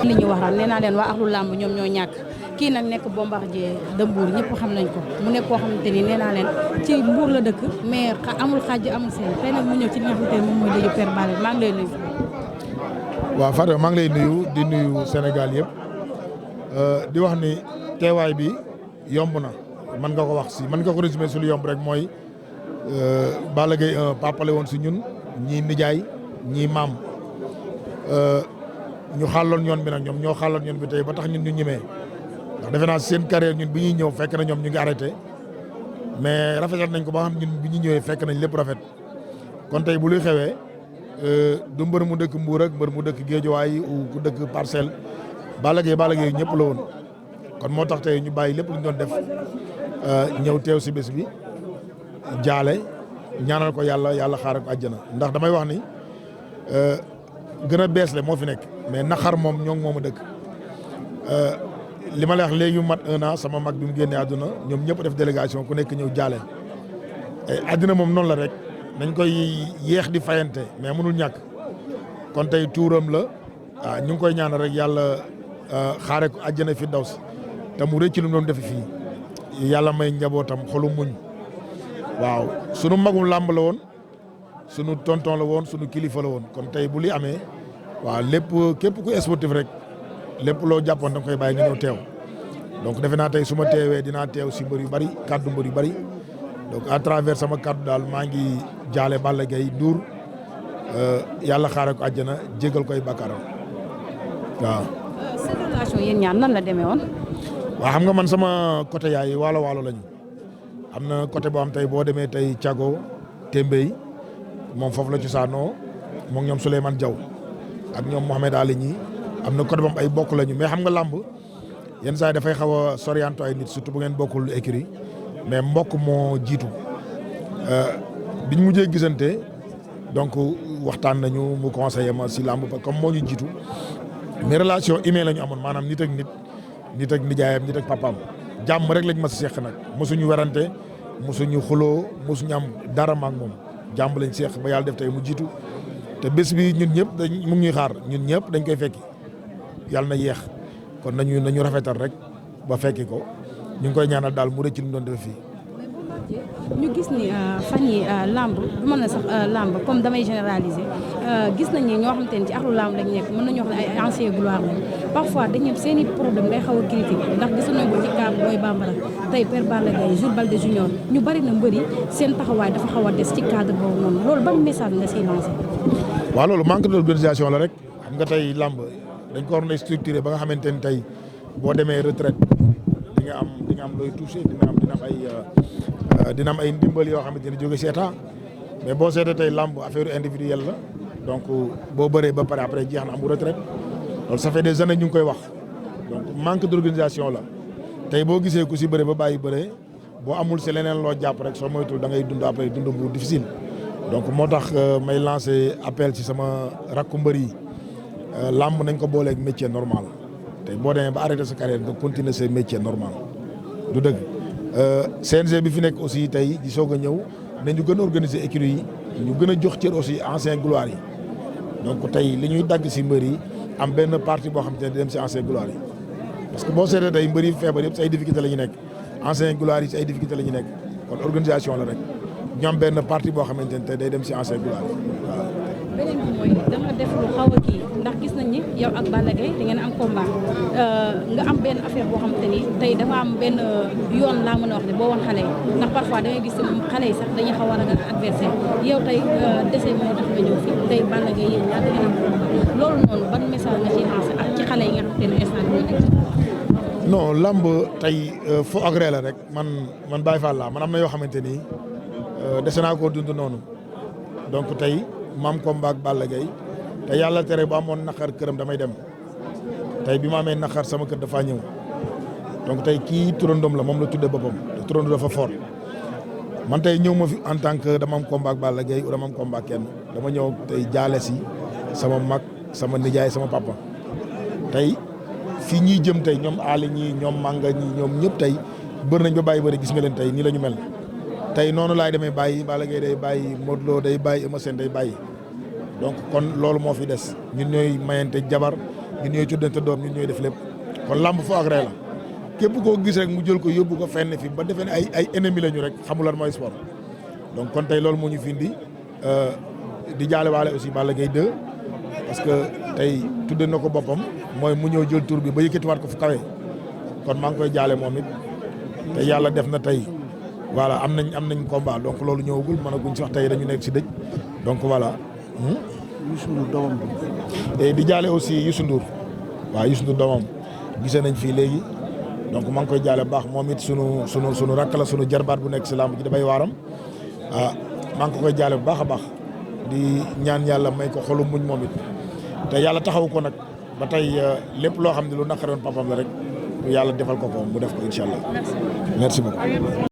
li ñu wax nee naa leen waa axlu làmb ñoom ñoo ñàkk kii nag nekk Bombardier de Mbour ñëpp xam nañ ko mu nekk koo xamante ni nee naa leen ci Mbour la dëkk mais amul xaaj amul seen tey nag mu ñëw ci li nga xamante ne moom mooy dëju Père Balla maa ngi lay nuyu. waaw Fatou maa ngi lay nuyu di nuyu Sénégal yëpp di wax ni teewaay bi yomb na mën nga ko wax si mën nga ko résumé si lu yomb rek mooy Balla Gaye papale woon si ñun ñii nijaay ñii maam ñu xàlloon yoon bi nag ñoom ñoo xàlloon yoon bi tey ba tax ñun ñu ñemee ndax defe naa seen carrière ñun bi ñuy ñëw fekk na ñoom ñu ngi arrêté mais rafetal nañ ko ba xam ñun bi ñu ñëwee fekk nañ lépp rafet kon tey bu luy xewee du mbër mu dëkk Mbour ak mbër mu dëkk Guédiawaye ou ku dëkk Parcelles Balla Gaye ñëpp la woon kon moo tax tey ñu bàyyi lépp lu ñu doon def ñëw teew si bés bi jaale ñaanal ko yàlla xaaral ko àjjana ndax damay wax ni gën a bees le moo fi nekk mais naxar moom ñoo ngi moom a dëkk li ma lay wax léegi mu mat 1 an sama mag bi mu génnee àdduna ñoom ñëpp def délégation ku nekk ñëw jaale àddina moom noonu la rek nañ koy yéex di fayante mais mënul ñàkk kon tey tuuram la waaw ñu ngi koy ñaanal rek yàlla xaare ko àjjana fi daw si te mu rëcc lu mu doon defe fii yàlla may njabootam xolu muñ waaw sunu magum làmb la woon sunu tonton la woon sunu kilifa la woon kon tey bu li amee waaw lépp képp ku sportif rek lépp loo jàppoon da nga koy bàyyi nga ñëw teew donc defe naa tey su ma teewee dinaa teew si mbër yu bari kàddu mbër yu bari donc à travers sama kàddu daal maa ngi jaale Balla Gaye Ndour yàlla xaaral ko àjjana jégal koy bàkkaaram waaw. seen relation yéen ñaar nan la demee woon. waaw xam nga man sama côté yaay waalo lañu am na côté boo xam tey boo demee tey Thiago Tembey moom foofu la cosaanoo moom ñoom Souleymane Diaw ak ñoom Mohamed Ali ñi am na côté boobu ay bokk lañu mais xam nga làmb yenn saa yi dafay xaw a sorianto ay nit surtout bu ngeen bokkul écurie mais mbokk moo jiitu biñ mujjee gisante donc waxtaan nañu mu conseillé ma si làmb comme moo ñu jiitu mais relation humaine la ñu amoon maanaam nit ak nijaayam nit ak papaam jàmm rek lañ ma si seq nag mosuñu werante mosuñu xuloo mosuñu am dara maak moom jàmm lañ seq ba yàlla def tey mu jiitu te bés bi ñun ñëpp mu ngi ñuy xaar ñun ñëpp dañ koy fekki yàlla na yeex kon nañu rafetal rek ba fekki ko ñu ngi koy ñaanal daal mu rëcc lu mu doon def fii. ñu gis ni fan yi lamb du mën na sax lamb comme damay généraliser gis nañ ni ñoo xamante ne ci axlu lamb lañ nekk mën nañu wax ne ay ancien gloire lañ parfois dañuy seen i problème day xaw a critique ndax gis nañ ko ci cas Boy Bambara tey Père Balla Gaye Jules Baldé Junior ñu bari na mbëri seen taxawaay dafa xaw a des ci cadre boobu noonu loolu ban message nga siy lancé. waaw loolu manque d'organisation la rek xam nga tey lamb dañ ko war a structuré ba nga xamante ni tey boo demee retraite di nga am looy touché dina am ay ndimbal yoo xamante ne jóge si état mais boo seetee tey lamb affaire individuelle la donc boo bëree ba pare après jeex na amu retraite loolu ça fait des années ñu ngi koy wax donc manque d'organisation la tey boo gisee ku si bëree ba bàyyi bëree boo amul si leneen loo jàpp rek soo moytul da ngay dund après dund bu difficile donc moo tax may lancer appel ci sama rakku mbër yi lamb nañ ko booleeg métier normal tey boo demee ba arrêté sa carrière nga continuer sa métier normal du dëgg CNG bi fi nekk aussi tey di soog a ñëw nañu gën a organiser écurie yi ñu gën a jox cër aussi ancien gloire yi donc tey li ñuy dagg si mbër yi am benn partie boo xam te ne di dem si ancien gloire yi parce que boo seetee tey mbër yi feebar yëpp si ay difficulté la ñu nekk ancien gloire yi si ay difficulté la ñu nekk kon organisation la rek ñu am benn partie boo xamante ne tey day dem si ancien gloire yi waaw. beneen bi mooy dama def lu xaw a kii ndax gis nañ ni yow ak Balla Gaye da ngeen am combat nga am benn affaire boo xamante ni tey dafa am benn yoon laa mën a wax ne boo woon xale yi ndax parfois da ngay gis xale yi sax dañuy xaw a ragal adversaire yow tey dese moo tax nga ñëw fii tey Balla Gaye yéen ñaar da ngeen am combat loolu noonu ban message nga ciy lancé ak ci xale yi nga xamante ne instant bi nekk non lamb tey fo agré la rek man Baye Fall laa man am na yoo xamante ni dese naa koo dund noonu donc tey maam combat ak Balla Gaye te yàlla tere bu amoon naqar këram damay dem tey bi ma amee naqar sama kër dafaa ñëw donc tey kii turandoom la moom la tuddee boppam te turando dafa fort man tey ñëw ma fi en tant que dama am combat ak Balla Gaye ou dama am combat kenn dama ñëw tey jaale si sama mag sama nijaay sama papa tey fii ñuy jëm tey ñoom aali ñi ñoom manga ñi ñoom ñëpp tey bër nañ ba bàyyi bëri gis nga leen tey nii la ñu mel tey noonu laay demee bàyyi Balla Gaye day bàyyi Modou Lo day bàyyi Eumeu Sène day bàyyi donc kon loolu moo fi des ñun ñooy mayante jabar ñun ñooy tuddante doom ñun ñooy def lépp kon làmb foo ak ree la képp koo gis rek mu jël ko yóbbu ko fenn fi ba defee ne ay ennemi la ñu rek xamul lan mooy sport donc kon tey loolu moo ñu fi indi di jaale waale aussi Balla Gaye 2 parce que tey tudde na ko boppam mooy mu ñëw jël tur bi ba yëkkatiwaat ko fu kawe kon maa ngi koy jaale moom it te yàlla def na tey voilà am nañ combat donc loolu ñëwagul mënaguñ si wax tey dañu nekk si dëj donc voilà. Youssou Ndour doomam bi. di jaale aussi Youssou Ndour waaw Youssou Ndour doomam gisee nañ fii léegi donc maa ngi koy jaale bu baax moom it sunu rakk la sunu jarbaat bu nekk si làmb ji dafay waaram maa ngi ko koy jaale bu baax a baax di ñaan yàlla may ko xolu muñ moom it te yàlla taxaw ko nag ba tey lépp loo xam ne lu naqaroon papam la rek yàlla defal ko mu def ko incha allah. merci beaucoup.